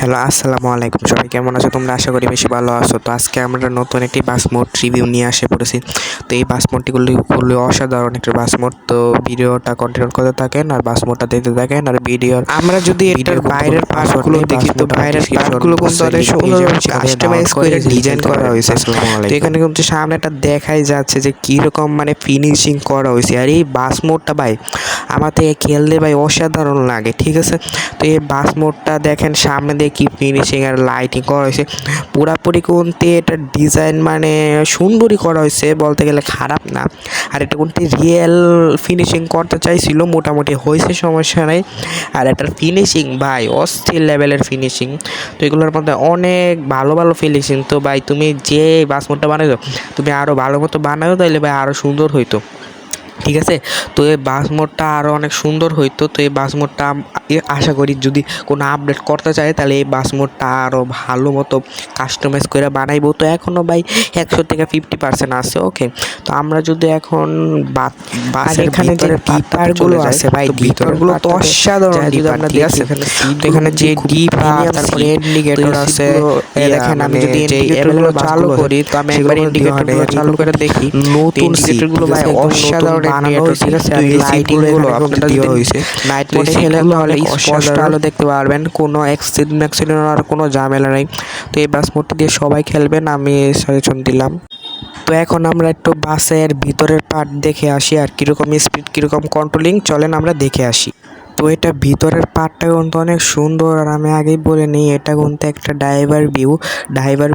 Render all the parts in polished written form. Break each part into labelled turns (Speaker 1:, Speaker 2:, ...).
Speaker 1: Hello, আসসালামু আলাইকুম। সবাই কেমন আছো তোমরা? আশা করি বেশি ভালো আছো। তো আজকে আমরা নতুন একটি বাস মোড রিভিউ নিয়ে আসে পড়েছি। তো এই বাস মোডটিগুলি খুবই অসাধারণ একটা বাস মোড। তো ভিডিওটা কন্টিনিউ করতে থাকেন আর বাস মোডটা দেখতে থাকেন। আর আমরা যদি এটার বাইরের পার্টগুলো দেখি, তো বাইরের পার্টগুলো কিন্তু অনেক সুন্দরভাবে কাস্টমাইজ করে ডিজাইন করা হয়েছে। তো এখানে কিন্তু সামনেটা দেখাই যাচ্ছে যে কীরকম মানে ফিনিশিং করা হয়েছে। আর এই বাস মোডটা ভাই আমার থেকে খেললে ভাই অসাধারণ লাগে, ঠিক আছে। তো এই বাস মোডটা দেখেন সামনে দিয়ে কি ফিনিশিং আর লাইটিং করা হয়েছে, পুরাপুরি কোনতে এটা ডিজাইন মানে সুন্দরই করা হয়েছে, বলতে গেলে খারাপ না। আর এটা কোনতে রিয়েল ফিনিশিং করতে চাইছিল, মোটামুটি হয়েছে, সমস্যা নেই। আর এটার ফিনিশিং ভাই অস্থির লেভেলের ফিনিশিং। তো এগুলোর মধ্যে অনেক ভালো ভালো ফিনিশিং। তো ভাই তুমি যে বাস মোডটা বানাইছো, তুমি আরও ভালো মতো বানাও, তাইলে ভাই আরও সুন্দর হইতো, ঠিক আছে। তো এই বাস মোডটা আরও অনেক সুন্দর হইতো। তো এই বাস মোডটা আশা করি যদি কোনো আপডেট করতে চায়, তাহলে এই বাস মোডটা আরও ভালো মতো কাস্টমাইজ করে বানাইবো। তো এখনও ভাই 100 থেকে 50% আছে, ওকে। তো আমরা যদি এখন বাসের এখানে যে ডিপারগুলো আছে ভাই, ডিপারগুলো তো অসাধারণ ডিপার, ঠিক আছে। তো এখানে যে ডিপার, তারপরে ইন্ডিকেটর আছে, দেখেন আমি যদি ইন্ডিকেটরগুলো চালু করি, তো আমি একবার ইন্ডিকেটরগুলো চালু করে দেখি, নতুন ইন্ডিকেটরগুলো ভাই অসাধারণ বানানো হয়েছে, ঠিক আছে। আর লাইটিংগুলো আপনাদের দেওয়া হয়েছে, নাইট মোডে খেলে তাহলে স্পষ্ট আলো দেখতে পারবেন, কোনো অ্যাক্সিডেন্ট আর কোনো ঝামেলা নেই। তো এই বাস মোডটি দিয়ে সবাই খেলবেন, আমি সাজেশন দিলাম। তো এখন আমরা একটু বাসের ভিতরের পার্ট দেখে আসি, আর কীরকম স্পিড, কীরকম কন্ট্রোলিং, চলেন আমরা দেখে আসি। তো এটা ভিতরের পার্টটা কিন্তু অনেক সুন্দর। আর আমি আগেই বলে নিই, এটা কিন্তু একটা ড্রাইভার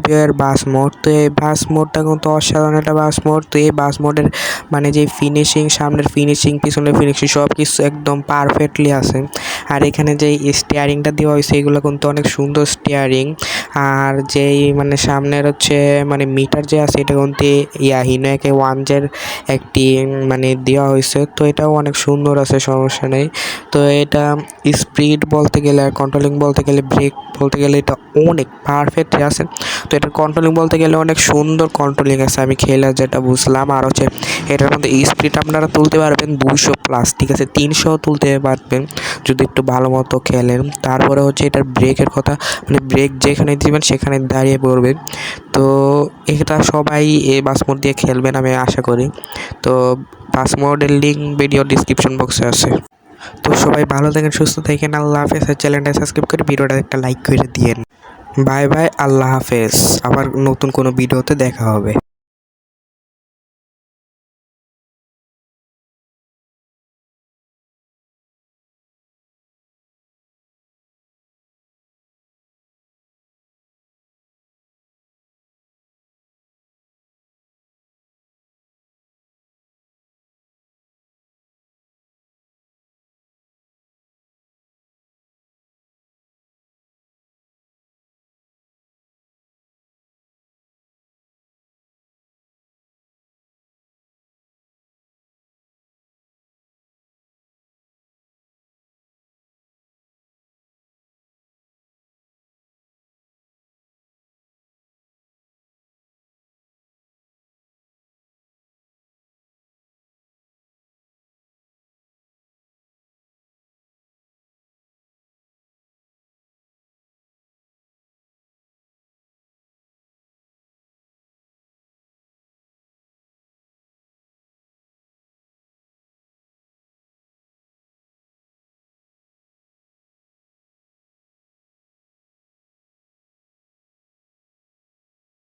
Speaker 1: ভিউয়ের বাস মোড। তো এই বাস মোডটা কিন্তু অসাধারণ একটা বাস মোড। তো এই বাস মোডের মানে যে ফিনিশিং, সামনের ফিনিশিং, পিছনের ফিনিশিং সব কিছু একদম পারফেক্টলি আছে। আর এখানে যে স্টিয়ারিংটা দেওয়া হয়েছে, এগুলো কিন্তু অনেক সুন্দর স্টিয়ারিং। আর যেই মানে সামনের হচ্ছে মানে মিটার যে আছে, এটা কিন্তু হিনোকে 1 একটি মানে দেওয়া হয়েছে। তো এটাও অনেক সুন্দর আছে, সমস্যা নেই। তো এটা স্পিড বলতে গেলে আর কন্ট্রোলিং বলতে গেলে, ব্রেক বলতে গেলে এটা অনেক পারফেক্ট আছে। তো এটার কন্ট্রোলিং বলতে গেলে অনেক সুন্দর কন্ট্রোলিং আছে, আমি খেলে যেটা বুঝলাম। আর হচ্ছে এটার মধ্যে স্পিড আপনারা তুলতে পারবেন 200+, ঠিক আছে, 300 তুলতে পারবেন যদি একটু ভালো মতো খেলেন। তারপরে হচ্ছে এটার ব্রেকের কথা, মানে ব্রেক যেখানে দিবেন সেখানে দাঁড়িয়ে পড়বেন। তো এটা সবাই এই বাস মোড দিয়ে খেলবেন আমি আশা করি। তো বাস মোডের লিঙ্ক ভিডিও ডিসক্রিপশন বক্সে আছে। তো সবাই ভালো থাকেন, সুস্থ থাকেন, আল্লাহ হাফেজ। আর চ্যানেলটা সাবস্ক্রাইব করে ভিডিওটা একটা লাইক করে দিয়েন। বাই বাই, আল্লাহ হাফেজ। আবার নতুন কোনো ভিডিওতে দেখা হবে।